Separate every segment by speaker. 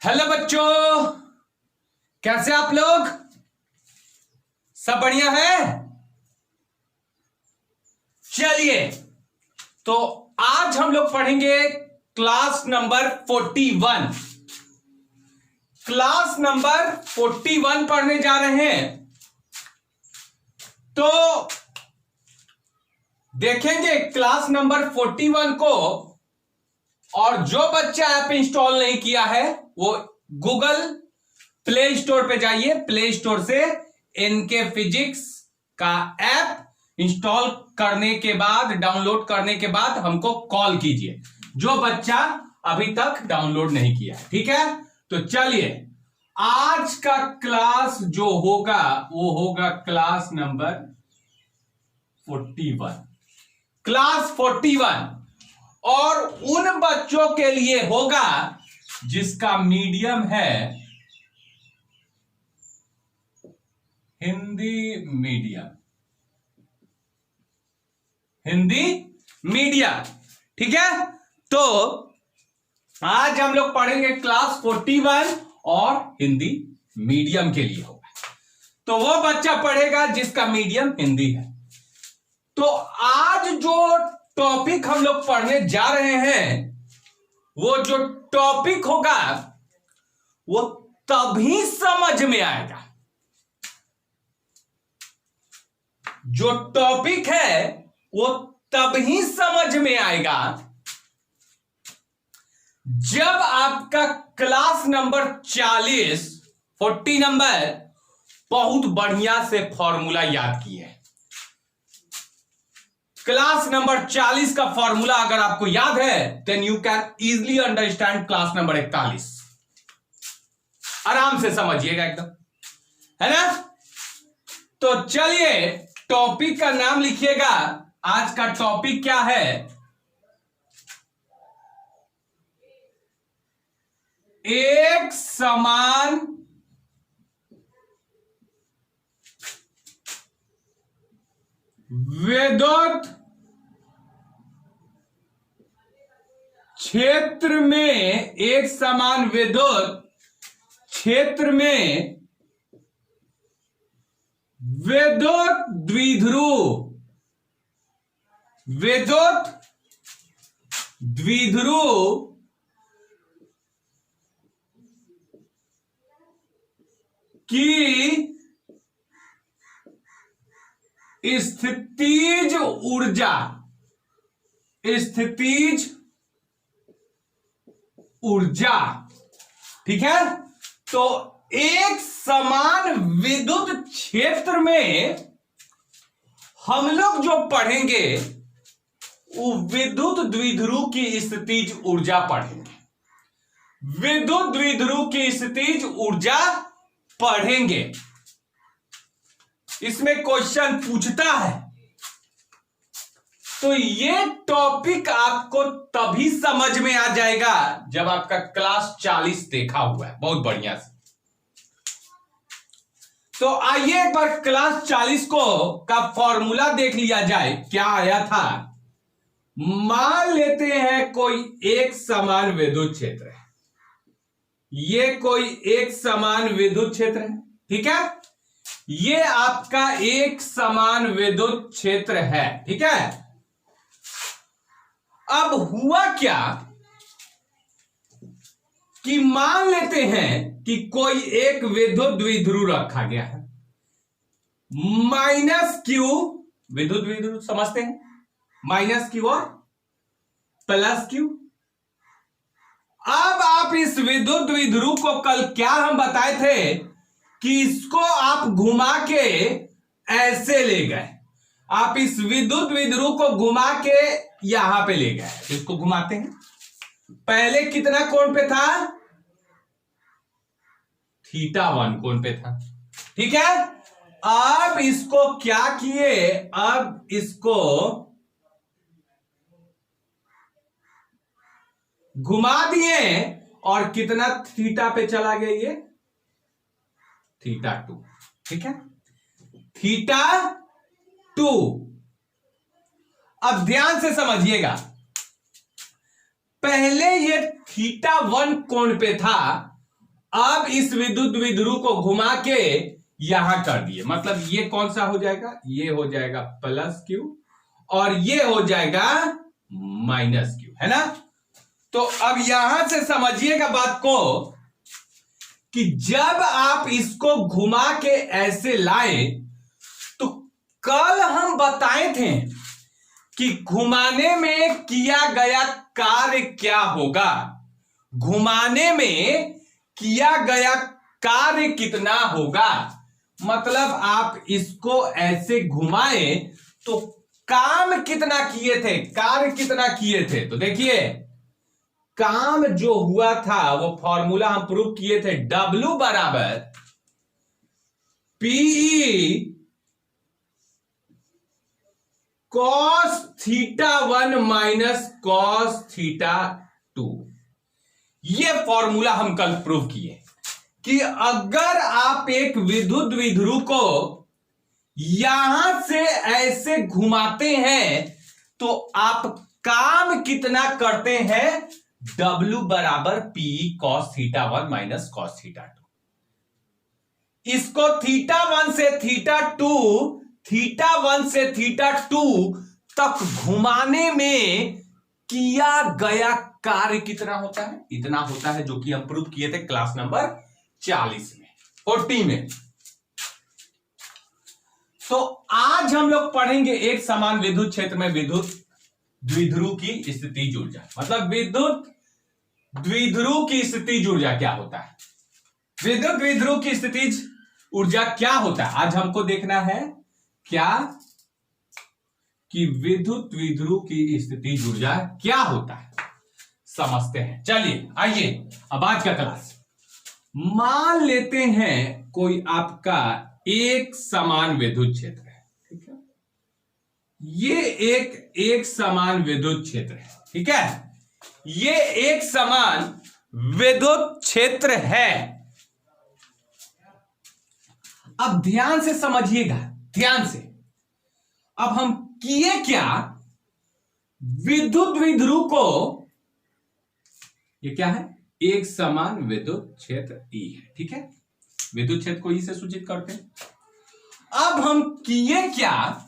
Speaker 1: Hello बच्चों, कैसे आप लोग? सब बढ़िया है? चलिए, तो आज हम लोग पढ़ेंगे क्लास नंबर 41। क्लास नंबर 41 पढ़ने जा रहे हैं। तो देखेंगे क्लास नंबर 41 को। और जो बच्चा ऐप इंस्टॉल नहीं किया है वो गूगल प्ले स्टोर पे जाइए, प्ले स्टोर से इनके फिजिक्स का ऐप इंस्टॉल करने के बाद, डाउनलोड करने के बाद हमको कॉल कीजिए, जो बच्चा अभी तक डाउनलोड नहीं किया है। ठीक है, तो चलिए, आज का क्लास जो होगा वो होगा क्लास नंबर 41। क्लास 41 और उन बच्चों के लिए होगा जिसका मीडियम है हिंदी मीडियम। हिंदी मीडियम, ठीक है। तो आज हम लोग पढ़ेंगे क्लास 41 और हिंदी मीडियम के लिए होगा। तो वो बच्चा पढ़ेगा जिसका मीडियम हिंदी है। तो आज जो टॉपिक हम लोग पढ़ने जा रहे हैं, वो जो टॉपिक होगा वो तभी समझ में आएगा, जो टॉपिक है वो तभी समझ में आएगा जब आपका क्लास नंबर 40 नंबर बहुत बढ़िया से फॉर्मूला याद किए। क्लास नंबर 40 का फॉर्मूला अगर आपको याद है, then you can easily understand class number 41। आराम से समझिएगा एकदम, है ना। तो चलिए, टॉपिक का नाम लिखिएगा। आज का टॉपिक क्या है? एक समान विद्युत क्षेत्र में, एक समान विद्युत क्षेत्र में विद्युत द्विध्रुव की स्थितिज ऊर्जा, ठीक है। तो एक समान विद्युत क्षेत्र में हम लोग जो पढ़ेंगे वो विद्युत द्विध्रुव की स्थितिज ऊर्जा पढ़ेंगे। विद्युत द्विध्रुव की स्थितिज ऊर्जा पढ़ेंगे। इसमें क्वेश्चन पूछता है, तो ये टॉपिक आपको तभी समझ में आ जाएगा जब आपका क्लास 40 देखा हुआ है बहुत बढ़िया से। तो आइए एक बार क्लास 40 का फॉर्मूला देख लिया जाए, क्या आया था। मान लेते हैं कोई एक समान विद्युत क्षेत्र है, ये कोई एक समान विद्युत क्षेत्र है, ठीक है। ये आपका एक समान विद्युत क्षेत्र है, ठीक है। अब हुआ क्या कि मान लेते हैं कि कोई एक विद्युत द्विध्रुव रखा गया है, -q, विद्युत द्विध्रुव समझते हैं, -q और +q। अब आप इस विद्युत द्विध्रुव को कल क्या हम बताए थे कि इसको आप घुमा के ऐसे ले गए। आप इस विद्युत द्विध्रुव को घुमा के यहां पे ले गए, इसको घुमाते हैं। पहले कितना कोण पे था? θ1 कोण पे था, ठीक है। अब इसको क्या किए, अब इसको घुमा दिए और कितना थीटा पे चला गया, ये θ2, ठीक है, θ2। अब ध्यान से समझिएगा, पहले ये θ1 कोण पे था अब इस विद्युत द्विध्रुव को घुमा के यहां कर दिए, मतलब ये कौन सा हो जाएगा, ये हो जाएगा प्लस क्यू और ये हो जाएगा माइनस क्यू, है ना। तो अब यहां से समझिएगा बात को कि जब आप इसको घुमा के ऐसे लाए तो कल हम बताए थे कि घुमाने में किया गया कार्य क्या होगा, घुमाने में किया गया कार्य कितना होगा। मतलब आप इसको ऐसे घुमाए तो काम कितना किए थे, कार्य कितना किए थे। तो देखिए काम जो हुआ था वो फॉर्मूला हम प्रूव किए थे, W बराबर PE cos θ1 माइनस cos θ2। ये फॉर्मूला हम कल प्रूव किए कि अगर आप एक विद्युत द्विध्रुव को यहां से ऐसे घुमाते हैं तो आप काम कितना करते हैं, W बराबर PE cos θ1 माइनस cos θ2। इसको θ1 से θ2, θ1 से θ2 तक घुमाने में किया गया कार्य कितना होता है, इतना होता है, जो कि हम प्रूव किए थे क्लास नंबर 40 में, 40 में। तो आज हम लोग पढ़ेंगे एक समान विद्युत क्षेत्र में विद्युत द्विध्रुव की स्थितिज ऊर्जा, मतलब विद्युत द्विध्रुव की स्थितिज ऊर्जा क्या होता है, विद्युत द्विध्रुव की स्थितिज ऊर्जा क्या होता है। आज हमको देखना है क्या कि विद्युत द्विध्रुव की स्थितिज ऊर्जा क्या होता है, समझते हैं। चलिए आइए अब आज का क्लास, मान लेते हैं कोई आपका एक समान विद्युत क्षेत्र है, ठीक है, ये एक समान विद्युत क्षेत्र है, ठीक है, ये एक समान विद्युत क्षेत्र है। अब ध्यान से समझिएगा, ध्यान से। अब हम किए क्या, विद्युत द्विध्रुव को, ये क्या है, एक समान विद्युत क्षेत्र E है, ठीक है, विद्युत क्षेत्र को E से सूचित करते हैं। अब हम किए क्या,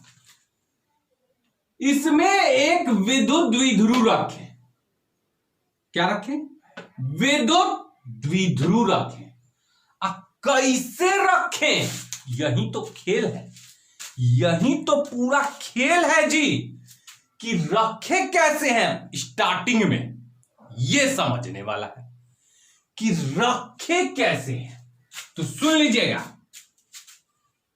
Speaker 1: इसमें एक विद्युत द्विध्रुव रखें, क्या रखें, विद्युत द्विध्रुव रखें। अब कैसे रखें, यही तो खेल है, यही तो पूरा खेल है जी, कि रखे कैसे हैं। स्टार्टिंग में ये समझने वाला है कि रखे कैसे हैं। तो सुन लीजिएगा,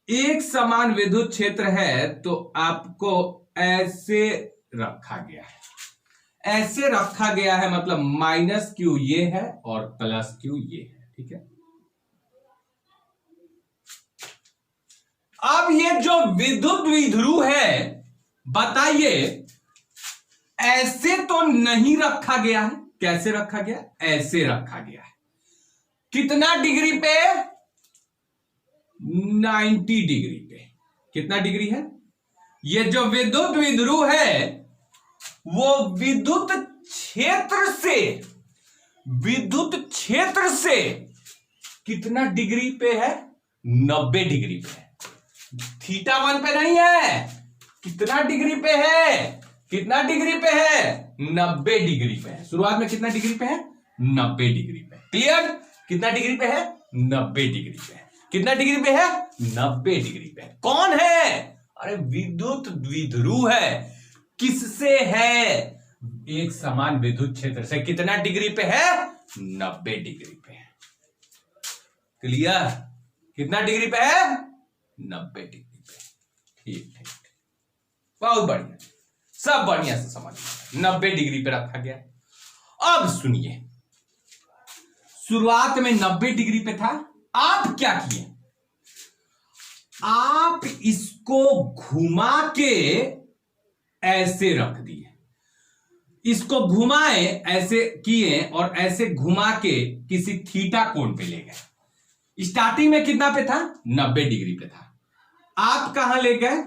Speaker 1: एक समान विद्युत क्षेत्र है तो आपको ऐसे रखा गया है, ऐसे रखा गया है, मतलब माइनस क्यू ये है और प्लस क्यू ये है, ठीक है। अब ये जो विद्युत द्विध्रुव है, बताइए ऐसे तो नहीं रखा गया है, कैसे रखा गया, ऐसे रखा गया है। कितना डिग्री पे, 90 डिग्री पे। कितना डिग्री है, ये जो विद्युत द्विध्रुव है वो विद्युत क्षेत्र से कितना डिग्री पे है, 90 डिग्री पे है, θ1 पे नहीं है। कितना डिग्री पे है, कितना डिग्री पे है, 90 डिग्री पे है। शुरुआत में कितना डिग्री पे है, 90 डिग्री पे। क्लियर, कितना डिग्री पे है, 90 डिग्री पे है। कितना डिग्री पे है, 90 डिग्री पे। कौन है, अरे विद्युत द्विध्रुव है। किससे है, एक समान विद्युत क्षेत्र से। कितना डिग्री पे है, 90 डिग्री पे है। क्लियर, कितना डिग्री पे है, 90 डिग्री पे। ठीक ठीक, बहुत बढ़िया, सब बढ़िया से समझ, 90 डिग्री पे रखा गया। अब सुनिए, शुरुआत में 90 डिग्री पे था, आप क्या किए, आप इसको घुमा के ऐसे रख दिए, इसको घुमाए, ऐसे किए और ऐसे घुमा के किसी थीटा कोण पे ले गए। स्टार्टिंग में कितना पे था, 90 डिग्री पे था, आप कहां ले गए,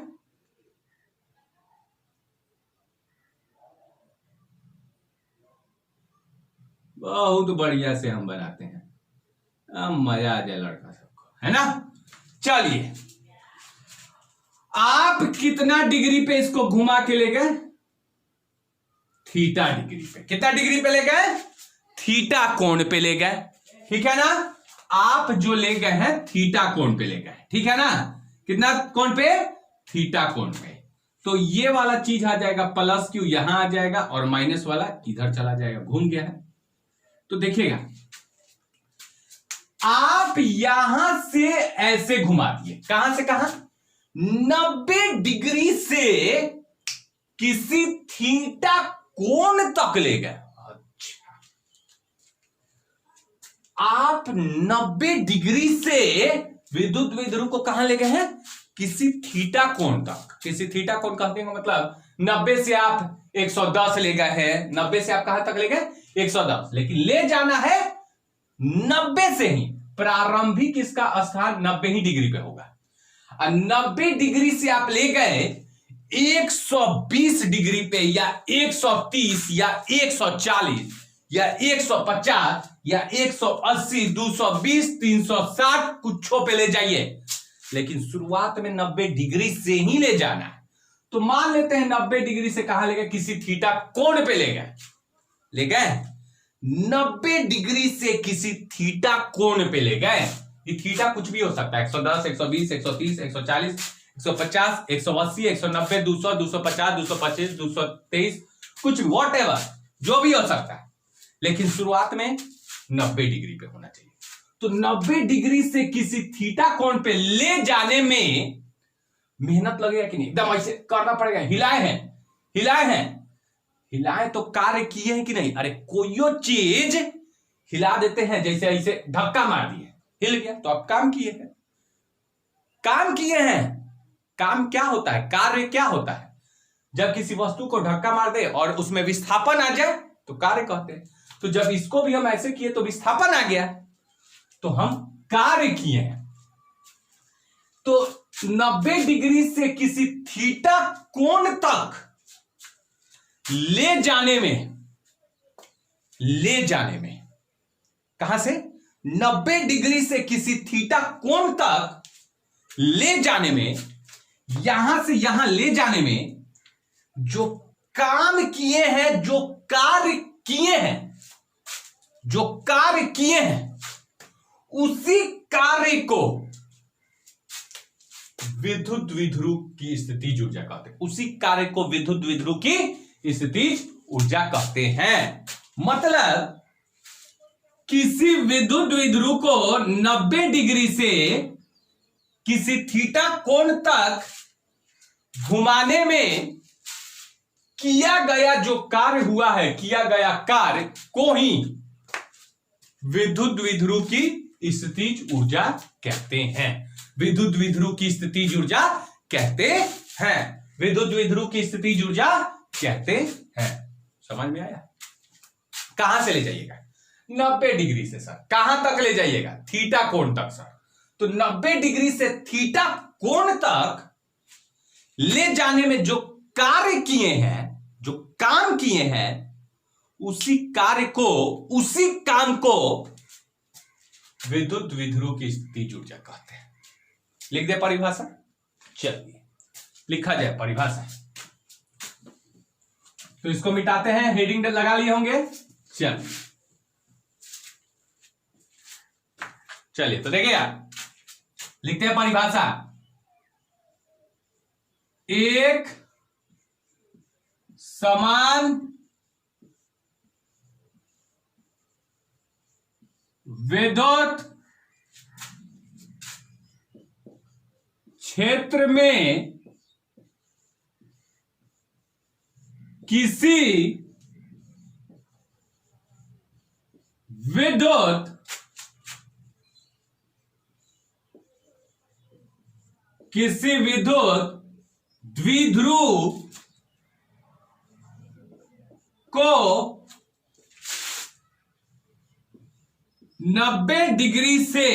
Speaker 1: बहुत बढ़िया से हम बनाते हैं, मजा आ जाए लड़का सबको, है ना। चलिए, आप कितना डिग्री पे इसको घुमा के ले गए? थीटा डिग्री पे। कितना डिग्री पे ले गए? थीटा कोण पे ले गए, ठीक है ना। आप जो ले गए हैं थीटा कोण पे ले गए, ठीक है ना। कितना कोण पे? थीटा कोण पे। तो ये वाला चीज आ जाएगा प्लस क्यू, यहां आ जाएगा, और माइनस वाला इधर चला जाएगा, घूम गया है। तो देखिएगा, आप यहां से ऐसे घुमा दिए, कहां से कहां? 90 डिग्री से किसी थीटा कोण तक ले गए। अच्छा, आप 90 डिग्री से विद्युत द्विध्रुव को कहां ले गए हैं? किसी थीटा कोण तक। किसी थीटा कोण कहने का मतलब 90 से आप 110 ले गए हैं, 90 से आप कहां तक ले गए? 110, लेकिन ले जाना है 90 से ही। प्रारंभिक इसका स्थान 90 ही डिग्री पे होगा, और 90 डिग्री से आप ले गए 120 डिग्री पे, या 130, या 140, या 150, या 180, 220, 360 कुछों पे ले जाइए, लेकिन शुरुआत में 90 डिग्री से ही ले जाना है। तो मान लेते हैं 90 डिग्री से कहां ले गए? किसी थीटा कोण पे ले गए। ले गए 90 डिग्री से किसी थीटा कोण पे ले गए। ये थीटा कुछ भी हो सकता है, 110, 120, 130, 140, 150, 180, 190, 200, 250, 225, 223, कुछ वॉट एवर, जो भी हो सकता है, लेकिन शुरुआत में 90 डिग्री पे होना चाहिए। तो 90 डिग्री से किसी थीटा कोण पे ले जाने में मेहनत लगेगा कि नहीं? एकदम ऐसे करना पड़ेगा। हिलाए तो कार्य किए हैं कि नहीं? अरे कोई चीज हिला देते हैं, जैसे ऐसे धक्का मार दिए, हिल गया, तो आप काम किए हैं। काम क्या होता है? कार्य क्या होता है? जब किसी वस्तु को धक्का मार दे और उसमें विस्थापन आ जाए तो कार्य कहते हैं। तो जब इसको भी हम ऐसे किए तो विस्थापन आ गया, तो हम कार्य किए हैं। तो 90 डिग्री से किसी थीटा कोण तक ले जाने में कहां से? 90 डिग्री से किसी थीटा कोण तक ले जाने में, यहां से यहां ले जाने में जो काम किए हैं, जो कार्य किए हैं, उसी कार्य को विद्युत द्विध्रुव की स्थितिज ऊर्जा कहते हैं। उसी कार्य को विद्युत द्विध्रुव की स्थितिज ऊर्जा कहते हैं। मतलब किसी विद्युत द्विध्रुव को 90 डिग्री से किसी थीटा कोण तक घुमाने में किया गया जो कार्य हुआ है, किया गया कार्य को ही विद्युत द्विध्रुव की स्थितिज ऊर्जा कहते हैं। विद्युत द्विध्रुव की स्थितिज ऊर्जा कहते हैं। विद्युत द्विध्रुव की स्थितिज ऊर्जा कहते हैं। समझ में आया? कहां से ले जाइएगा? 90 डिग्री से। सर कहां तक ले जाइएगा? थीटा कोण तक। सर तो 90 डिग्री से थीटा कोण तक ले जाने में जो कार्य किए हैं, जो काम किए हैं, उसी कार्य को, उसी काम को विद्युत द्विध्रुव की स्थितिज ऊर्जा कहते हैं। लिख दे परिभाषा। चलिए लिखा जाए परिभाषा। तो इसको मिटाते हैं, हेडिंग लगा लिए होंगे। चलिए तो देखिए यार, लिखते हैं परिभाषा। एक समान विद्युत क्षेत्र में किसी विद्युत द्विध्रुव को 90 डिग्री से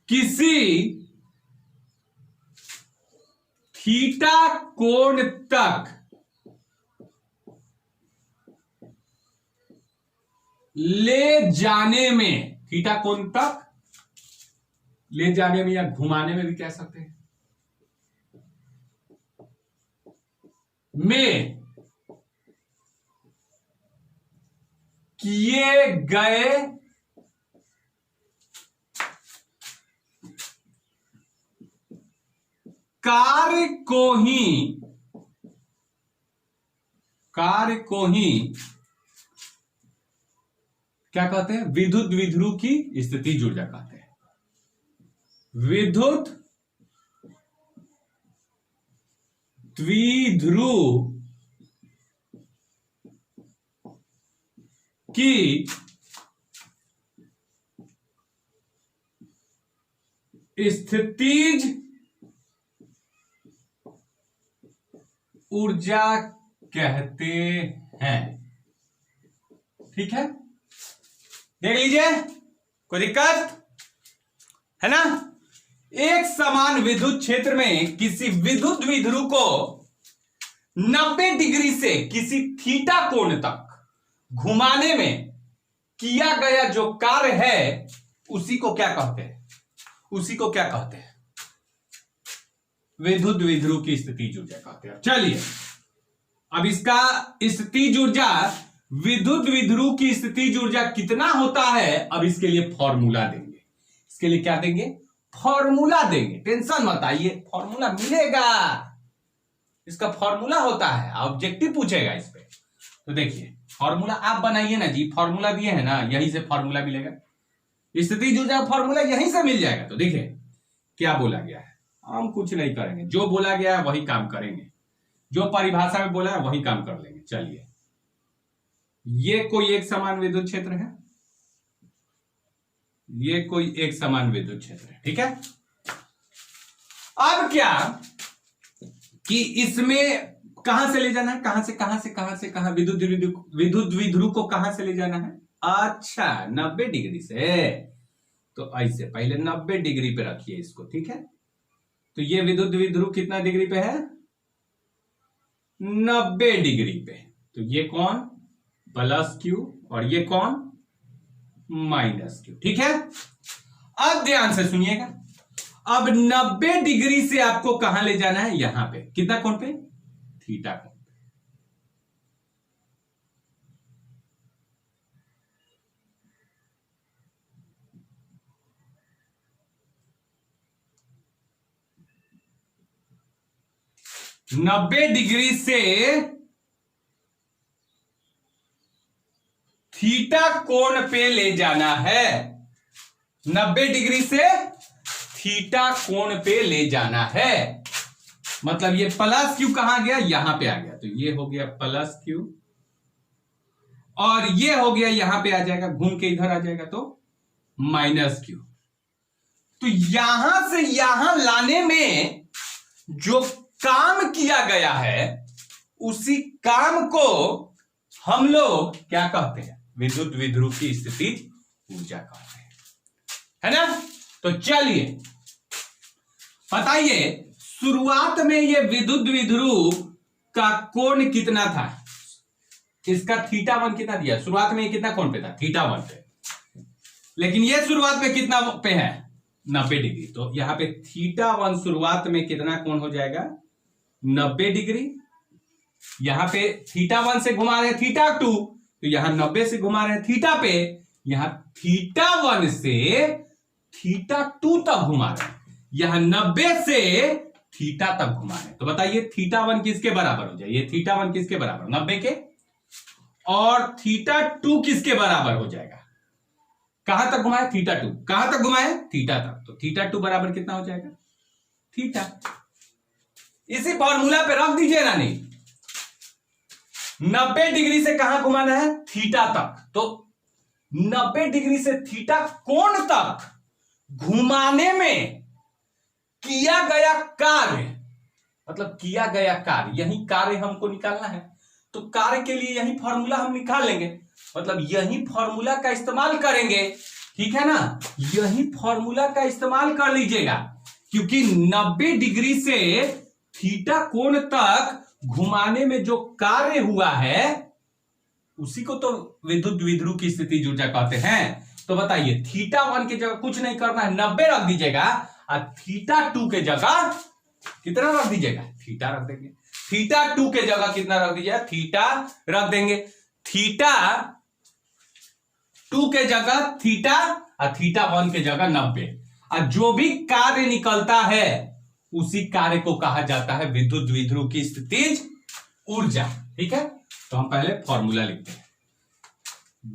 Speaker 1: किसी थीटा कोण तक ले जाने में, थीटा कोण तक ले जाने में या घुमाने में भी कह सकते हैं, में किए गए कार्य को ही क्या कहते हैं, विद्युत द्विध्रुव की स्थितिज ऊर्जा कहते हैं। विद्युत द्विध्रुव की स्थितिज ऊर्जा कहते हैं। ठीक है, देख लीजिए, कोई दिक्कत है ना। एक समान विद्युत क्षेत्र में किसी विद्युत द्विध्रुव को 90 डिग्री से किसी थीटा कोण तक घुमाने में किया गया जो कार्य है उसी को क्या कहते हैं, उसी को क्या कहते हैं, विद्युत द्विध्रुव की स्थितिज ऊर्जा कहते हैं। चलिए अब इसका स्थितिज ऊर्जा, विद्युत द्विध्रुव की स्थितिज ऊर्जा कितना होता है, अब इसके लिए फॉर्मूला देंगे। इसके लिए क्या देंगे, फॉर्मूला देंगे, टेंशन मत आइए, फॉर्मूला मिलेगा, इसका फॉर्मूला होता है, ऑब्जेक्टिव पूछेगा इस पे। तो देखिए फॉर्मूला आप बनाइए ना जी, फॉर्मूला दिए है ना, यहीं से फॉर्मूला मिलेगा, स्थितिज ऊर्जा फॉर्मूला यहीं से मिल जाएगा। तो देखिए क्या बोला गया है, हम कुछ नहीं करेंगे, जो बोला गया है वही काम करेंगे, जो परिभाषा में बोला है वही काम कर लेंगे। चलिए ये कोई एक समान विद्युत क्षेत्र है, ये कोई एक समान विद्युत क्षेत्र है, ठीक है। अब क्या कि इसमें कहां से ले जाना है, कहां से कहां से कहां से कहां, विद्युत द्विध्रुव को कहां से ले जाना है, अच्छा 90 डिग्री से। तो ऐसे पहले 90 डिग्री पे रखिए इसको, ठीक है। तो ये विद्युत द्विध्रुव कितना डिग्री पे है, 90 डिग्री पे। तो ये कौन प्लस क्यू और ये कौन माइनस क्यू, ठीक है। अब ध्यान से सुनिएगा, अब 90 डिग्री से आपको कहां ले जाना है, यहां पे, कितना कोण पे, थीटा कोण पे। नब्बे डिग्री से थीटा कोण पे ले जाना है, 90 डिग्री से थीटा कोण पे ले जाना है। मतलब ये प्लस क्यू कहां गया, यहां पे आ गया, तो ये हो गया प्लस क्यू और ये हो गया यहां पे आ जाएगा, घूम के इधर आ जाएगा तो माइनस क्यू। तो यहां से यहां लाने में जो काम किया गया है उसी काम को हम लोग क्या कहते हैं, विद्युत द्विध्रुव की स्थितिज ऊर्जा कहते हैं, है ना। तो चलिए बताइए, शुरुआत में ये विद्युत द्विध्रुव का कोण कितना था, इसका θ1 कितना दिया, शुरुआत में ये कितना कोण पे था, θ1 पे, लेकिन ये शुरुआत में कितना पे है, 90 डिग्री। तो यहां पे θ1 शुरुआत में कितना कोण हो जाएगा, 90 डिग्री। यहां पे θ1 से घुमा रहे हैं θ2, तो यहां 90 से घुमा रहे हैं थीटा पे, यहां θ1 से θ2 तक घुमा रहे हैं, यहां 90 से थीटा तक घुमा रहे हैं। तो बताइए θ1 किसके बराबर हो जाए, ये θ1 किसके बराबर, 90 के, और θ2 किसके बराबर हो जाएगा, कहां तक घुमाए, θ2, कहां तक घुमाए, थीटा तक। तो θ2 बराबर कितना हो जाएगा, थीटा। इसी फॉर्मूला पे रख दीजिए ना, नहीं 90 डिग्री से कहां घुमाना है, थीटा तक। तो 90 डिग्री से थीटा कोण तक घुमाने में किया गया कार्य, मतलब किया गया कार्य, यही कार्य हमको निकालना है। तो कार्य के लिए यही फॉर्मूला हम निकाल लेंगे, मतलब यही फॉर्मूला का इस्तेमाल करेंगे, ठीक है ना। यही फॉर्मूला का इस्तेमाल कर लीजिएगा, क्योंकि 90 डिग्री से थीटा कोण तक घुमाने में जो कार्य हुआ है उसी को तो विद्युत द्विध्रुव की स्थितिज ऊर्जा कहते हैं। तो बताइए θ1 की जगह कुछ नहीं करना है, 90 रख दीजिएगा और θ2 के जगह कितना रख दीजिएगा, थीटा रख देंगे। θ2 के जगह कितना रख दीजिएगा, थीटा रख देंगे। θ2 के जगह थीटा और θ1 के जगह 90। और जो भी कार्य निकलता है उसी कार्य को कहा जाता है विद्युत द्विध्रुव की स्थितिज ऊर्जा। ठीक है, तो हम पहले फॉर्मूला लिखते हैं।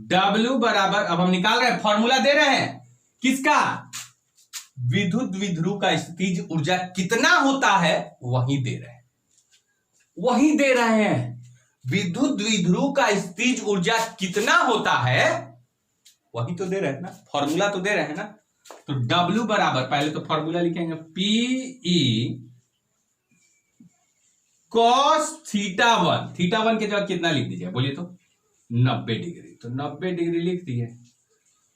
Speaker 1: W बराबर, अब हम निकाल रहे हैं, फॉर्मूला दे रहे हैं किसका, विद्युत द्विध्रुव का स्थितिज ऊर्जा कितना होता है वही दे रहे हैं, वही दे रहे हैं। विद्युत द्विध्रुव का स्थितिज ऊर्जा कितना होता है वही तो दे रहे हैं ना, फॉर्मूला तो दे रहे हैं ना। तो W बराबर, पहले तो फॉर्मूला लिखेंगे, PE cos θ1, θ1 की जगह कितना लिख दीजिए बोलिए तो 90 डिग्री, तो 90 डिग्री लिख दिए,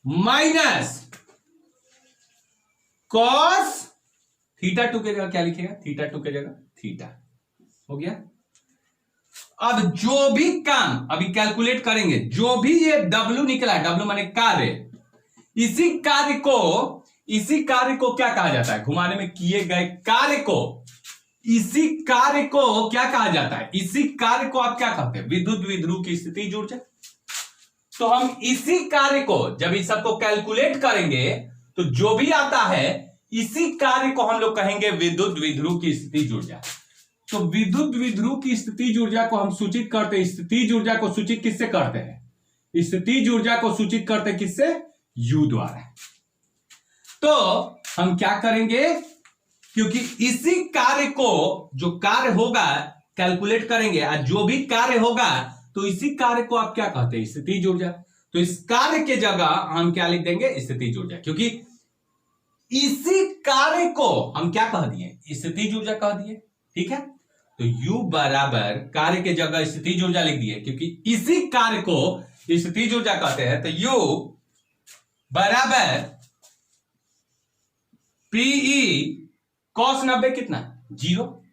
Speaker 1: माइनस cos θ2 के जगह क्या लिखेगा, θ2 के जगह थीटा। हो गया। अब जो भी काम अभी कैलकुलेट करेंगे, जो भी ये W निकला है, W माने कार्य, इसी कार्य को क्या कहा जाता है, घुमाने में किए गए कार्य को, इसी कार्य को क्या कहा जाता है, इसी कार्य को आप क्या कहते हैं, विद्युत द्विध्रुव की स्थितिज ऊर्जा। तो हम इसी कार्य को जब इस सबको कैलकुलेट करेंगे तो जो भी आता है इसी कार्य को हम लोग कहेंगे विद्युत द्विध्रुव की स्थितिज ऊर्जा। तो विद्युत द्विध्रुव की स्थितिज ऊर्जा को हम सूचित करते हैं, स्थितिज ऊर्जा को सूचित किससे करते हैं, स्थितिज ऊर्जा को सूचित करते हैं किससे, U द्वारा। तो हम क्या करेंगे, क्योंकि इसी कार्य को, जो कार्य होगा कैलकुलेट करेंगे, और जो भी कार्य होगा तो इसी कार्य को आप क्या कहते हैं, स्थितिज ऊर्जा। तो इस कार्य के जगह हम क्या लिख देंगे, स्थितिज ऊर्जा, क्योंकि इसी कार्य को हम क्या कह दिए, स्थितिज ऊर्जा कह दिए। ठीक है, तो U बराबर कार्य के जगह स्थितिज ऊर्जा लिख दिए, क्योंकि इसी कार्य को स्थितिज ऊर्जा कहते हैं। तो U बराबर PE cos 90 कितना 0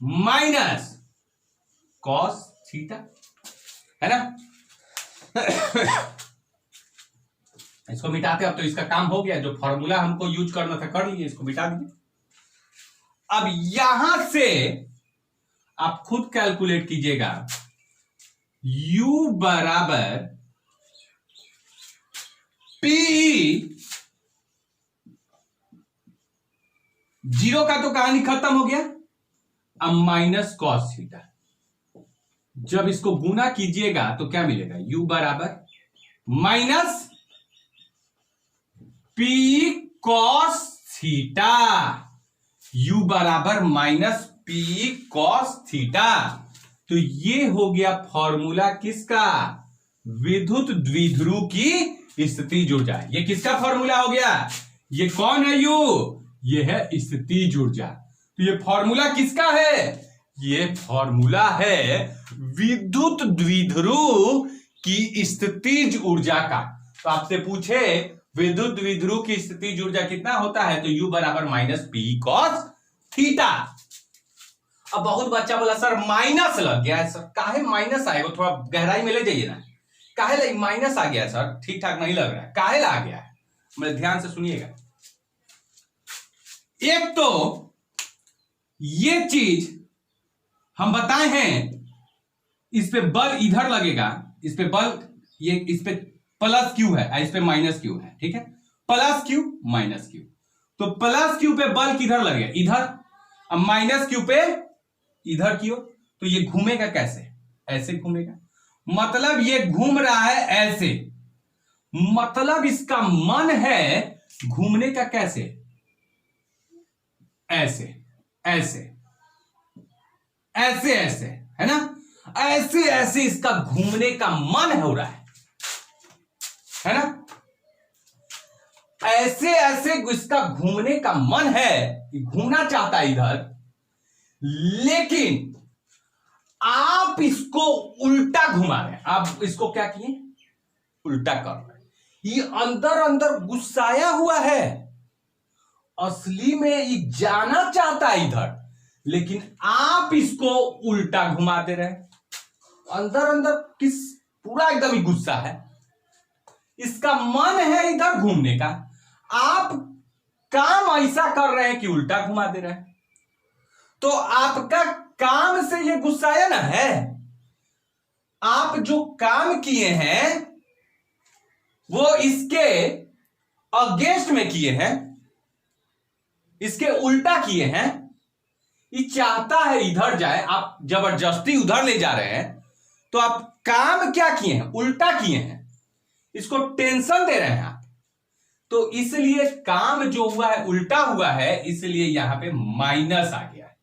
Speaker 1: माइनस cos थीटा, है ना। इसको मिटाते, अब तो इसका काम हो गया, जो फॉर्मूला हमको यूज करना था कर लिए, इसको मिटा दीजिए। अब यहां से आप खुद कैलकुलेट कीजिएगा, U बराबर PE 0 का तो कहानी खत्म हो गया, अब माइनस कॉस थीटा। जब इसको गुना कीजिएगा तो क्या मिलेगा, U बराबर minus P cos theta, U बराबर माइनस P कॉस थीटा। तो ये हो गया फॉर्मूला किसका, विद्युत द्विध्रुव की स्थितिज ऊर्जा। ये किसका फॉर्मूला हो गया, ये कौन है U, ये है स्थितिज ऊर्जा। तो ये फॉर्मूला किसका है, ये फॉर्मूला है विद्युत द्विध्रुव की स्थितिज ऊर्जा का। तो आपसे पूछे विद्युत द्विध्रुव की स्थितिज ऊर्जा कितना होता है, तो U बराबर माइनस P कॉस थीटा। अब बहुत बच्चा बोला सर माइनस लग गया है, सर काहे माइनस आएगा, थोड़ा गहराई में ले जाइए ना, काहे माइनस आ गया सर, ठीक ठाक नहीं लग रहा है, काहे आ गया है, मेरे ध्यान से सुनिएगा। एक तो ये चीज हम बताए हैं, इस पे बल इधर लगेगा, इस पे बल, ये इस पे प्लस क्यू है, इस पे माइनस क्यू है। ठीक है, प्लस क्यू माइनस क्यू, तो प्लस क्यू पे बल किधर लगेगा, इधर, अब माइनस क्यू पे इधर क्यू, तो ये घूमेगा कैसे, ऐसे घूमेगा, मतलब ये घूम रहा है ऐसे, मतलब इसका मन है घूमने का कैसे, ऐसे ऐसे ऐसे ऐसे, है ना, ऐसे ऐसे इसका घूमने का मन हो रहा है ना, ऐसे ऐसे इसका घूमने का मन है, घूमना चाहता है इधर, लेकिन आप इसको उल्टा घुमा रहे हैं, आप इसको क्या किए, उल्टा कर रहे हैं, ये अंदर अंदर गुस्साया हुआ है, असली में ये जाना चाहता है इधर, लेकिन आप इसको उल्टा घुमा दे रहे हैं। अंदर अंदर किस पूरा एकदम ही गुस्सा है, इसका मन है इधर घूमने का, आप काम ऐसा कर रहे हैं कि उल्टा घुमा दे रहे हैं। तो आपका काम से ये गुस्साया ना है, आप जो काम किए हैं वो इसके अगेंस्ट में किए हैं, इसके उल्टा किए हैं। ये चाहता है इधर जाए, आप जबरदस्ती उधर ले जा रहे हैं, तो आप काम क्या किए हैं, उल्टा किए हैं, इसको टेंशन दे रहे हैं आप। तो इसलिए काम जो हुआ है उल्टा हुआ है, इसलिए यहां पे माइनस आ गया है,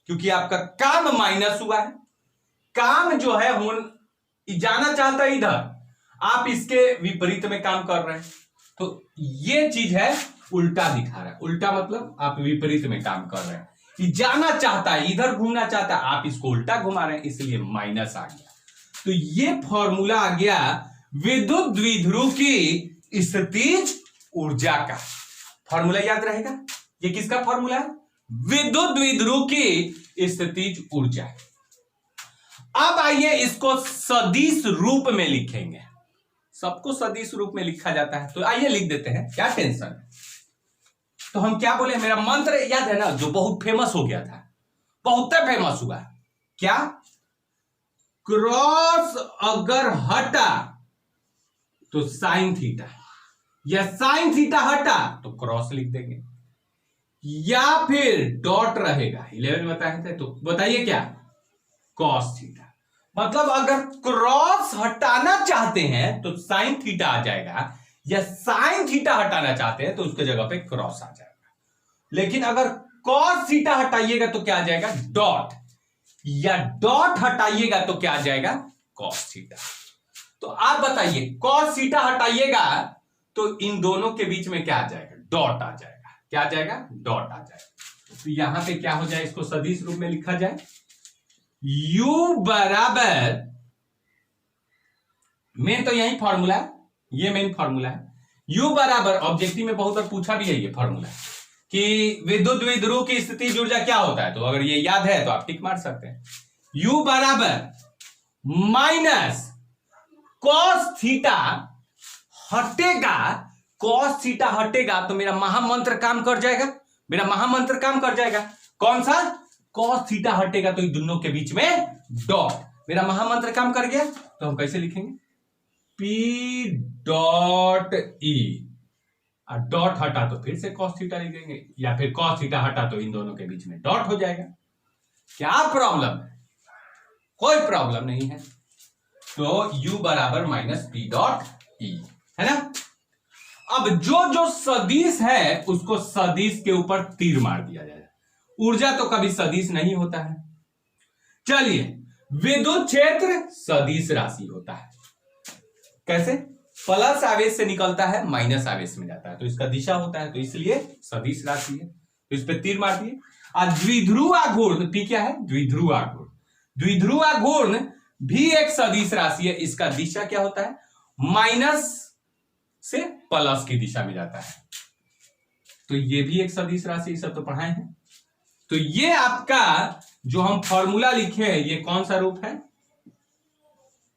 Speaker 1: क्योंकि आपका काम माइनस हुआ है। काम जो है जाना चाहता है इधर, आप इसके विपरीत में काम कर रहे हैं, तो ये चीज है उल्टा दिखा रहा है। उल्टा मतलब आप विपरीत में काम कर रहे हैं, ये जाना चाहता है इधर घूमना चाहता है, आप इसको उल्टा घुमा रहे हैं, इसलिए माइनस आ गया। तो ये फॉर्मूला आ गया विद्युत द्विध्रुव की स्थितिज ऊर्जा का। फॉर्मूला याद रहेगा, ये किसका फॉर्मूला है, विद्युत द्विध्रुव की स्थितिज ऊर्जा। अब आइए इसको सदिश रूप में लिखेंगे, सबको सदिश रूप में लिखा जाता है, तो आइए लिख देते हैं, क्या टेंशन है। तो हम क्या बोले, मेरा मंत्र याद है ना जो बहुत फेमस हो गया था, बहुत फेमस हुआ, क्या, क्रॉस अगर हटा तो साइन थीटा, या साइन थीटा हटा तो क्रॉस लिख देंगे, या फिर डॉट रहेगा, 11 बताए थे, तो बताइए क्या, कॉस थीटा। मतलब अगर क्रॉस हटाना चाहते हैं तो साइन थीटा आ जाएगा, या साइन थीटा हटाना चाहते हैं तो उसके जगह पे क्रॉस आ जाएगा। लेकिन अगर कॉस थीटा हटाइएगा तो क्या आ जाएगा, डॉट, या डॉट हटाइएगा तो क्या आ जाएगा, कॉस थीटा। तो आप बताइए, कॉस थीटा हटाइएगा तो इन दोनों के बीच में क्या आ जाएगा, डॉट आ जाएगा, क्या आ जाएगा, डॉट आ जाएगा। तो यहां पे क्या हो जाए, इसको सदिश रूप में लिखा जाए, u बराबर, मेन तो यही फॉर्मूला है, ये मेन फॉर्मूला है, u बराबर, ऑब्जेक्टिव में बहुत बार पूछा भी है ये फॉर्मूला कि विद्युत द्विध्रुव की स्थितिज ऊर्जा क्या होता है, तो अगर ये याद है तो आप टिक मार सकते हैं। u बराबर माइनस कॉस थीटा हटेगा, कॉस थीटा हटेगा तो मेरा महामंत्र काम कर जाएगा, मेरा महामंत्र काम कर जाएगा, कौन सा, कॉस थीटा हटेगा तो इन दोनों के बीच में डॉट, मेरा महामंत्र काम कर गया। तो हम कैसे लिखेंगे, P डॉट E, और डॉट हटा तो फिर से कॉस थीटा लिख देंगे, या फिर कॉस थीटा हटा तो इन दोनों के बीच में डॉट हो जाएगा। क्या प्रॉब्लम है, कोई प्रॉब्लम नहीं है। तो U बराबर माइनस P डॉट E है ना। अब जो जो सदिश है उसको सदिश के ऊपर तीर मार दिया जाए, ऊर्जा तो कभी सदिश नहीं होता है। चलिए, विद्युत क्षेत्र सदिश राशि होता है, कैसे, प्लस आवेश से निकलता है माइनस आवेश में जाता है, तो इसका दिशा होता है, तो इसलिए सदिश राशि है, तो इस पे तीर मार दिए। और द्विध्रुव आघूर्ण, पी क्या है, द्विध्रुव आघूर्ण, द्विध्रुव आघूर्ण भी एक सदिश राशि है, इसका दिशा क्या होता है, माइनस से प्लस की दिशा में जाता है, तो ये भी एक सदिश राशि, सब तो पढ़ाए हैं। तो ये आपका जो हम फॉर्मूला लिखे हैं ये कौन सा रूप है,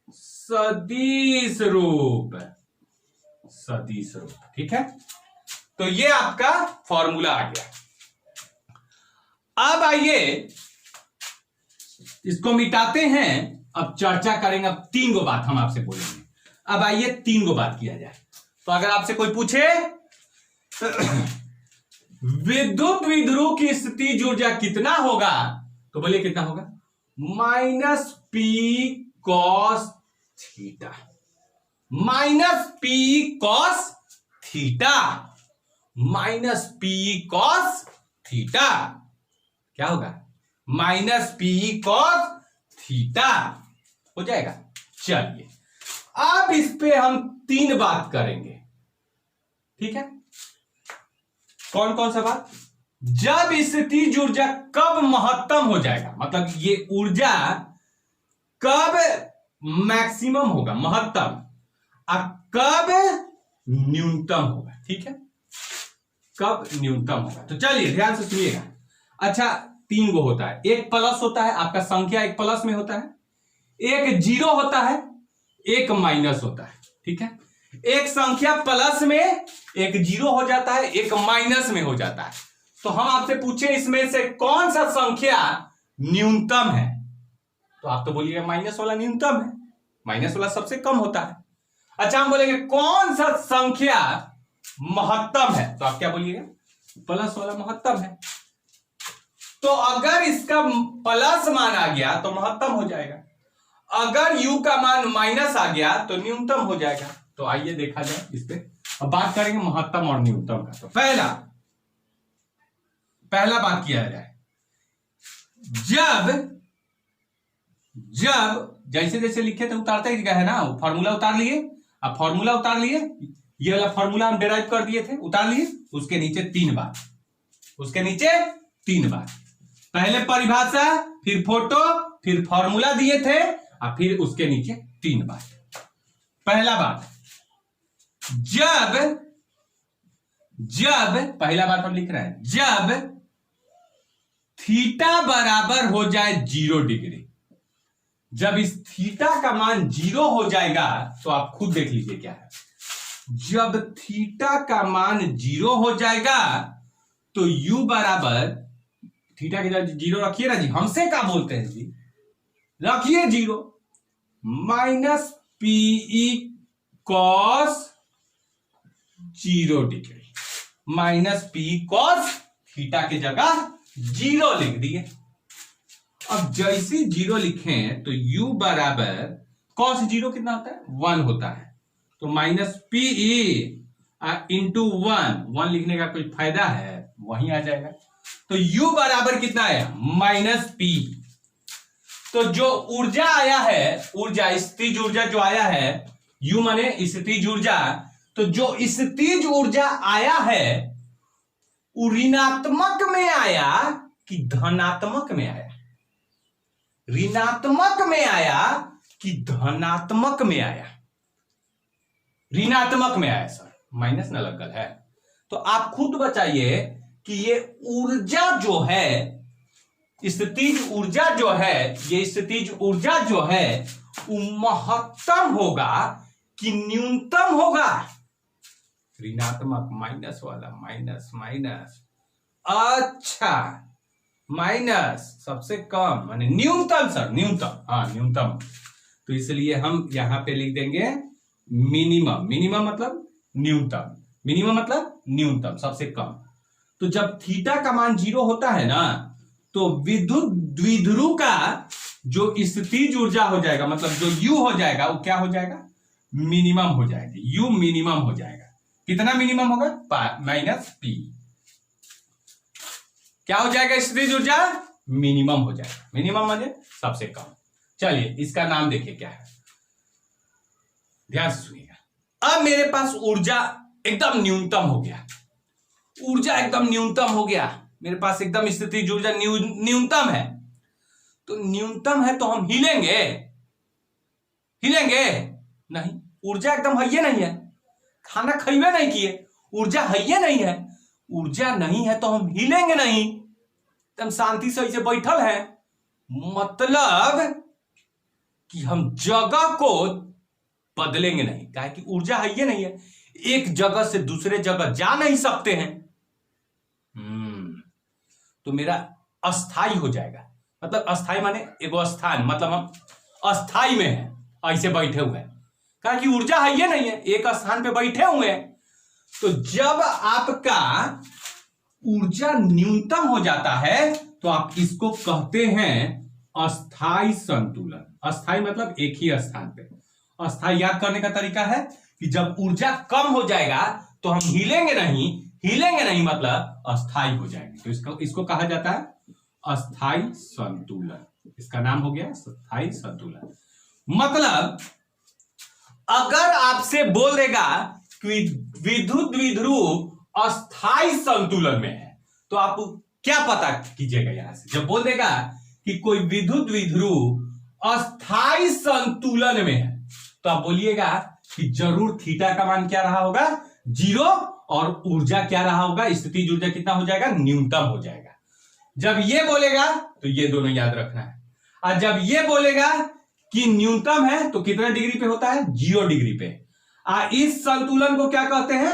Speaker 1: सदिश रूप, सदिश रूप, ठीक है। तो ये आपका फॉर्मूला आ गया। अब आइए इसको मिटाते हैं, अब चर्चा करेंगे, अब 3 गो बात हम आपसे बोलेंगे। अब आइए 3 गो बात किया जाए। तो अगर आपसे कोई पूछे विद्युत द्विध्रुव की स्थितिज ऊर्जा कितना होगा, तो बोलिए कितना होगा, minus P cos theta, minus P cos theta, minus P cos theta, क्या होगा, माइनस P कॉस थीटा हो जाएगा। चलिए, अब इस पे हम 3 बात करेंगे, ठीक है। कौन कौन सा बात, जब स्थितिज ऊर्जा कब महत्तम हो जाएगा, मतलब ये ऊर्जा कब मैक्सिमम होगा, महत्तम, और कब न्यूनतम होगा, ठीक है, कब न्यूनतम होगा। तो चलिए ध्यान से सुनिएगा। अच्छा, 3 गो होता है, एक प्लस होता है, आपका संख्या एक प्लस में होता है, एक जीरो होता है, एक माइनस होता है, ठीक है। एक संख्या प्लस में एक जीरो हो जाता है, एक माइनस में हो जाता है। तो हम आपसे पूछे इसमें से कौन सा संख्या न्यूनतम है, तो आप तो बोलिएगा माइनस वाला न्यूनतम है, माइनस वाला सबसे कम होता है। अच्छा, हम बोलेंगे कौन सा संख्या महत्तम है, तो आप क्या बोलिएगा, प्लस वाला महत्तम है। तो अगर इसका प्लस मान आ गया तो महत्तम हो जाएगा, अगर u का मान माइनस आ गया तो न्यूनतम हो जाएगा। तो आइए देखा जाए इस पे। अब बात करेंगे महत्तम और न्यूनतम का। तो पहला बात किया जाए, जब जैसे जैसे लिखे थे उतारते ही गए है ना, फॉर्मूला उतार लिए। अब फॉर्मूला उतार लिए, ये वाला फॉर्मूला हम डिराइव कर दिए थे, उतार लिए, उसके नीचे 3 बार, उसके नीचे 3 बार, पहले परिभाषा, फिर फोटो, फिर फॉर्मूला दिए थे, और फिर उसके नीचे 3 बार। पहला बात, जब पहला बात हम लिख रहे हैं, जब थीटा बराबर हो जाए 0 डिग्री, जब इस थीटा का मान 0 हो जाएगा, तो आप खुद देख लीजिए क्या है। जब थीटा का मान 0 हो जाएगा तो u बराबर, थीटा के जगह 0 रखिए ना जी, हमसे क्या बोलते हैं जी, रखिए 0, minus P cos 0 degree, minus P cos theta की जगह 0 लिख दिए। अब जैसे 0 लिखें तो u बराबर कॉस 0 कितना होता है, 1 होता है, तो माइनस पीई इंटू 1 लिखने का कोई फायदा है, वहीं आ जाएगा। तो u बराबर कितना आया, माइनस पी। तो जो ऊर्जा आया है, ऊर्जा स्थितिज ऊर्जा जो आया है, u माने स्थितिज ऊर्जा, तो जो स्थितिज ऊर्जा आया है वो ऋणात्मक में आया कि धनात्मक में आया, ऋणात्मक में आया कि धनात्मक में आया, ऋणात्मक में आया सर, माइनस न लगल है। तो आप खुद बताइए कि ये ऊर्जा जो है, स्थितिज ऊर्जा जो है, ये स्थितिज ऊर्जा जो है वो महत्तम होगा कि न्यूनतम होगा, ऋणात्मक, माइनस वाला, माइनस माइनस, अच्छा माइनस सबसे कम माने न्यूनतम सर, न्यूनतम, हाँ न्यूनतम। तो इसलिए हम यहां पे लिख देंगे मिनिमम, मिनिमम मतलब न्यूनतम, मिनिमम मतलब न्यूनतम, सबसे कम। तो जब थीटा का मान 0 होता है ना, तो विद्युत द्विध्रुव का जो स्थितिज ऊर्जा हो जाएगा, मतलब जो u हो जाएगा, वो क्या हो जाएगा, मिनिमम हो जाएगा, u मिनिमम हो जाएगा। कितना मिनिमम होगा, माइनस पी, क्या हो जाएगा, स्थितिज ऊर्जा मिनिमम हो जाएगा, मिनिमम माने सबसे कम। चलिए इसका नाम देखिए क्या है, ध्यान से सुनिएगा। अब मेरे पास ऊर्जा एकदम न्यूनतम हो गया, ऊर्जा एकदम न्यूनतम हो गया, मेरे पास एकदम स्थितिज ऊर्जा न्यूनतम है। तो न्यूनतम है तो हम हिलेंगे, हिलेंगे नहीं, ऊर्जा एकदम है नहीं है, खाना खइबे नहीं किए, ऊर्जा है नहीं है, ऊर्जा नहीं है तो हम हिलेंगे नहीं, एकदम शांति से ऐसे बैठल है, मतलब कि हम जगह को बदलेंगे नहीं, काहे कि ऊर्जा है नहीं है, एक जगह से दूसरे जगह जा नहीं सकते हैं। तो मेरा अस्थाई हो जाएगा, मतलब अस्थाई माने एगो स्थान, मतलब हम अस्थाई में हैं, ऐसे बैठे हुए हैं, कहा कि ऊर्जा है नहीं है, एक स्थान पे बैठे हुए हैं। तो जब आपका ऊर्जा न्यूनतम हो जाता है तो आप इसको कहते हैं अस्थाई संतुलन। अस्थाई मतलब एक ही स्थान पे। अस्थाई याद करने का तरीका है कि जब ऊर्जा कम हो जाएगा तो हम हिलेंगे नहीं, हिलेंगे नहीं मतलब अस्थाई हो जाएंगे, तो इसको कहा जाता है अस्थाई संतुलन। इसका नाम हो गया अस्थाई संतुलन। मतलब अगर आपसे बोल देगा कि विद्युत द्विध्रुव अस्थाई संतुलन में है, तो आप क्या पता कीजिएगा यहां से, जब बोल देगा कि कोई विद्युत द्विध्रुव अस्थाई संतुलन में है, तो आप बोलिएगा कि जरूर थीटा का मान क्या रहा होगा, 0, और ऊर्जा क्या रहा होगा, स्थितिज ऊर्जा कितना हो जाएगा, न्यूनतम हो जाएगा। जब ये बोलेगा तो ये दोनों याद रखना है, और जब ये बोलेगा कि न्यूनतम है तो कितने डिग्री पे होता है, 0 डिग्री पे। इस संतुलन को क्या कहते हैं,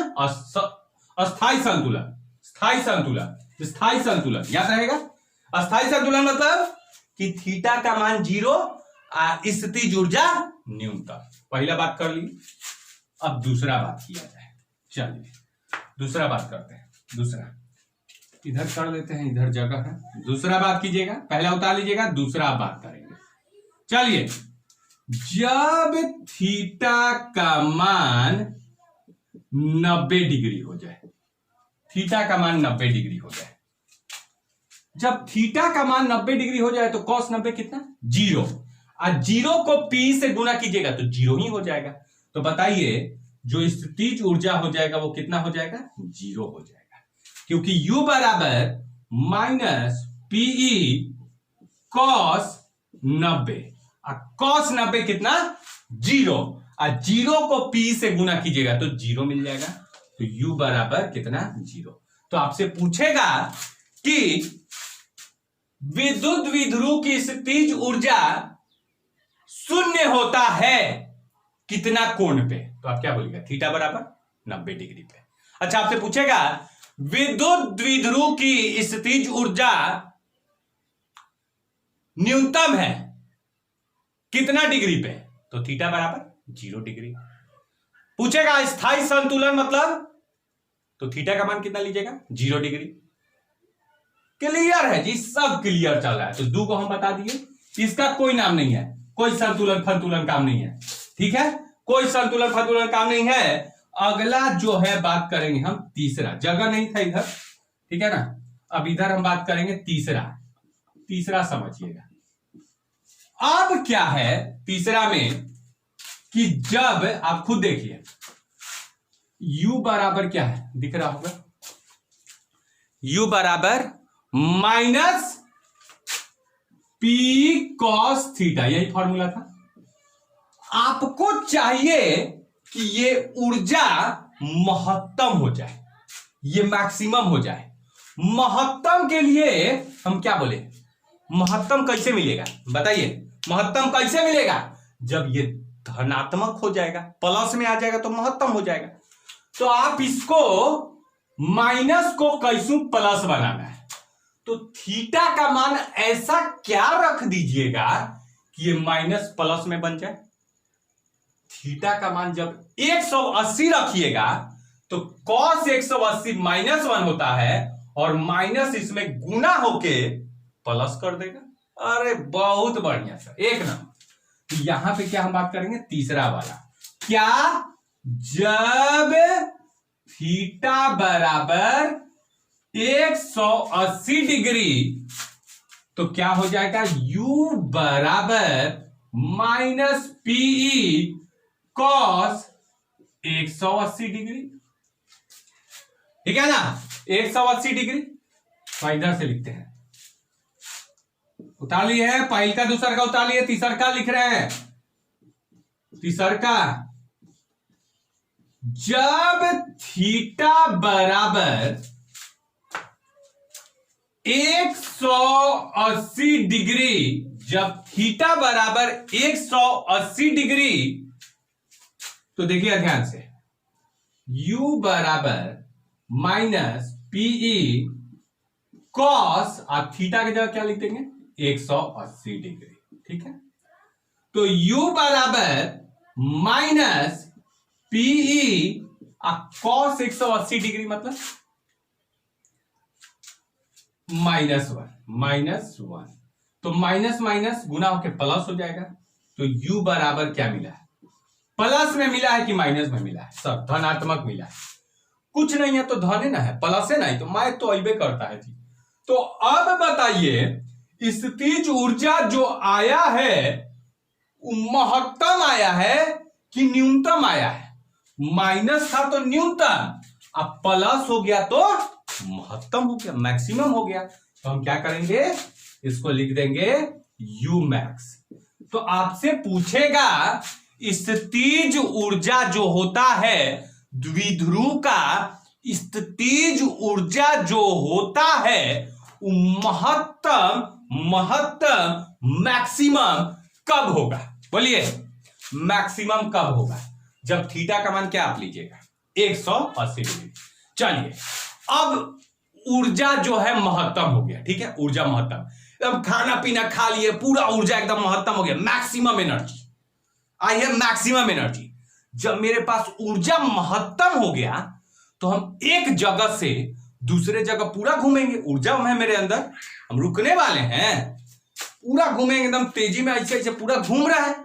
Speaker 1: अस्थाई संतुलन। स्थाई संतुलन, स्थाई संतुलन याद रहेगा। अस्थाई संतुलन मतलब कि थीटा का मान 0, स्थितिज ऊर्जा न्यूनतम। पहला बात कर ली, अब दूसरा बात किया जाए। चलिए दूसरा बात करते हैं। दूसरा इधर कर लेते हैं, इधर जगह है। दूसरा बात कीजिएगा, पहला उतार लीजिएगा, दूसरा बात करेंगे। चलिए, जब थीटा का मान 90 डिग्री हो जाए, थीटा का मान 90 डिग्री हो जाए, जब थीटा का मान 90 डिग्री हो जाए तो कॉस 90 कितना, 0। और 0 को पी से गुना कीजिएगा तो 0 ही हो जाएगा। तो बताइए जो स्थितिज ऊर्जा हो जाएगा वो कितना हो जाएगा, 0 हो जाएगा, क्योंकि U बराबर माइनस पीई कॉस 90। कॉस 90 कितना, 0। और 0 को P से गुना कीजिएगा तो 0 मिल जाएगा। तो U बराबर कितना, 0। तो आपसे पूछेगा कि विद्युत द्विध्रुव की स्थितिज ऊर्जा शून्य होता है कितना कोण पे, तो आप क्या बोलिएगा, थीटा बराबर 90 डिग्री पे। अच्छा, आपसे पूछेगा विद्युत द्विध्रुव की स्थितिज ऊर्जा न्यूनतम है कितना डिग्री पे, तो थीटा बराबर 0 डिग्री। पूछेगा स्थाई संतुलन मतलब, तो थीटा का मान कितना लीजिएगा, 0 डिग्री। क्लियर है जी, सब क्लियर चल रहा है। तो 2 को हम बता दिए, इसका कोई नाम नहीं है, कोई संतुलन फंतुलन काम नहीं है। ठीक है, कोई संतुलन फंतुलन काम नहीं है। अगला जो है बात करेंगे हम तीसरा, जगह नहीं था इधर, ठीक है ना। अब इधर हम बात करेंगे तीसरा। तीसरा समझिएगा, अब क्या है तीसरा में कि जब आप खुद देखिए U बराबर क्या है, दिख रहा होगा, U बराबर माइनस पी कॉस थीटा, यही फॉर्मूला था। आपको चाहिए कि ये ऊर्जा महत्तम हो जाए, ये मैक्सिमम हो जाए। महत्तम के लिए हम क्या बोले, महत्तम कैसे मिलेगा बताइए, महत्तम कैसे मिलेगा, जब ये धनात्मक हो जाएगा, प्लस में आ जाएगा तो महत्तम हो जाएगा। तो आप इसको माइनस को कैसे प्लस बनाना है, तो थीटा का मान ऐसा क्या रख दीजिएगा कि ये माइनस प्लस में बन जाए। थीटा का मान जब 180 रखिएगा तो cos 180 -1 होता है और माइनस इसमें गुना होके प्लस कर देगा। अरे बहुत बढ़िया सर, एक नंबर। तो यहां पे क्या हम बात करेंगे, तीसरा वाला, क्या जब थीटा बराबर 180 डिग्री तो क्या हो जाएगा, U बराबर माइनस पीई कॉस 180 डिग्री। ठीक है ना, 180 डिग्री। तो इधर से लिखते हैं, उतार लिए है, पहल का दूसर का उतार लिए, तीसर का लिख रहे हैं। तीसर का, जब थीटा बराबर 180 डिग्री, जब थीटा बराबर 180 डिग्री, तो देखिए ध्यान से, U बराबर माइनस पीई कॉस, आप थीटा की जगह क्या लिख देंगे, 180 डिग्री। ठीक है, तो U बराबर माइनस पीई कॉस 180 डिग्री मतलब -1, तो माइनस माइनस गुना होके प्लस हो जाएगा। तो U बराबर क्या मिला है, प्लस में मिला है कि माइनस में मिला है, सब धनात्मक मिला है। कुछ नहीं है तो धन है ना, है प्लस है नहीं तो मैं तो अइबे करता है जी। तो अब बताइए स्थितिज ऊर्जा जो आया है महत्तम आया है कि न्यूनतम आया है। माइनस था तो न्यूनतम, अब प्लस हो गया तो महत्तम हो गया, मैक्सिमम हो गया। तो हम क्या करेंगे, इसको लिख देंगे U मैक्स। तो आपसे पूछेगा स्थितिज ऊर्जा जो होता है द्विध्रुव का, स्थितिज ऊर्जा जो होता है महत्तम मैक्सिमम कब होगा। बोलिए मैक्सिमम कब होगा? जब थीटा का मान क्या आप लीजिएगा 180 डिग्री। चलिए अब ऊर्जा जो है महत्तम हो गया, ठीक है, ऊर्जा महत्तम। अब खाना पीना खा लिए, पूरा ऊर्जा एकदम महत्तम हो गया, मैक्सिमम एनर्जी। आई है मैक्सिमम एनर्जी। जब मेरे पास ऊर्जा महत्तम हो गया तो हम एक जगह से दूसरे जगह पूरा घूमेंगे। ऊर्जा है मेरे अंदर, हम रुकने वाले हैं, पूरा घूमेंगे एकदम तेजी में, ऐसे ऐसे पूरा घूम रहा है।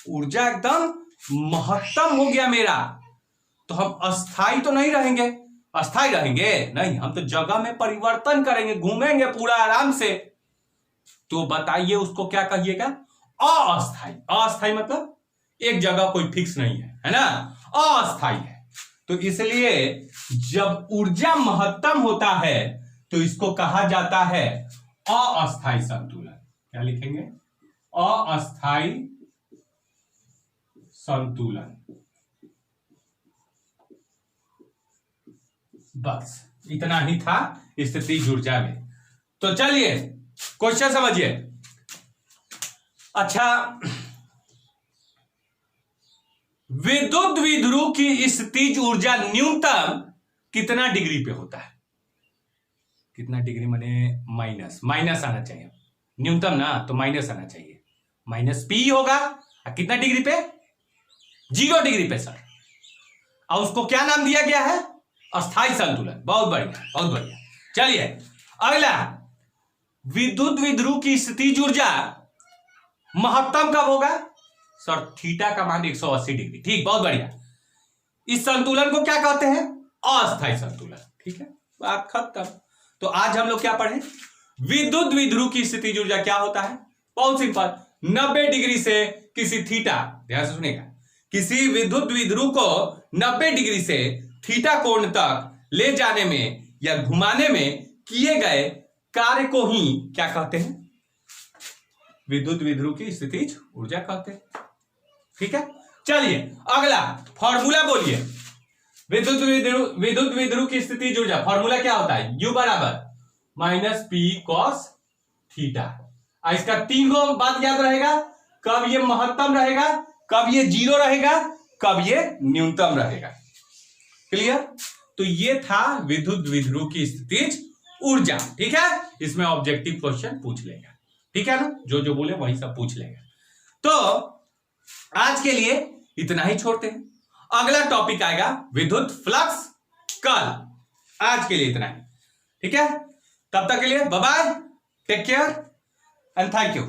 Speaker 1: ऊर्जा एकदम महत्तम हो गया मेरा, तो हम अस्थाई तो नहीं रहेंगे। अस्थाई रहेंगे नहीं, हम तो जगह में परिवर्तन करेंगे, घूमेंगे पूरा आराम से। तो बताइए उसको क्या कहिएगा? अस्थाई। अस्थाई मतलब एक जगह कोई फिक्स नहीं है ना, अस्थाई है। तो इसलिए जब ऊर्जा महत्तम होता है तो इसको कहा जाता है अस्थाई संतुलन। क्या लिखेंगे? अस्थाई संतुलन। बस इतना ही था स्थितिज ऊर्जा में। तो चलिए क्वेश्चन समझिए। अच्छा, विद्युत द्विध्रुव की स्थितिज ऊर्जा न्यूनतम कितना डिग्री पे होता है? कितना डिग्री माने माइनस, माइनस आना चाहिए न्यूनतम ना, तो माइनस आना चाहिए, माइनस पी होगा। कितना डिग्री पे? 0 डिग्री पे सर। और उसको क्या नाम दिया गया है? अस्थाई संतुलन। बहुत बढ़िया, बहुत बढ़िया। चलिए अगला, विद्युत द्विध्रुव की स्थितिज ऊर्जा महत्तम कब होगा? सर थीटा का मान 180 डिग्री। ठीक, बहुत बढ़िया। इस संतुलन को क्या कहते हैं? अस्थाई संतुलन। ठीक है, बात खत्म। तो आज हम लोग क्या पढ़े? विद्युत द्विध्रुव की स्थितिज ऊर्जा क्या होता है? बहुत सिंपल, 90 डिग्री से किसी थीटा, ध्यान से सुनिएगा, किसी विद्युत द्विध्रुव को 90 डिग्री से थीटा कोण तक ले जाने में या घुमाने में किए गए कार्य को ही क्या कहते हैं? विद्युत द्विध्रुव की स्थितिज ऊर्जा कहते हैं। ठीक है, चलिए अगला फॉर्मूला बोलिए। विद्युत द्विध्रुव की स्थितिज ऊर्जा फॉर्मूला क्या होता है? U बराबर माइनस पी कॉस थीटा। इसका 3 गो बात याद रहेगा, कब ये महत्तम रहेगा, कब ये 0 रहेगा, कब ये न्यूनतम रहेगा। क्लियर? तो ये था विद्युत द्विध्रुव की स्थितिज ऊर्जा। ठीक है, इसमें ऑब्जेक्टिव क्वेश्चन पूछ लेगा। ठीक है ना, जो जो बोले वही सब पूछ लेगा। तो आज के लिए इतना ही छोड़ते हैं, अगला टॉपिक आएगा विद्युत फ्लक्स कल। आज के लिए इतना ही, ठीक है, तब तक के लिए bye bye, take care and thank you.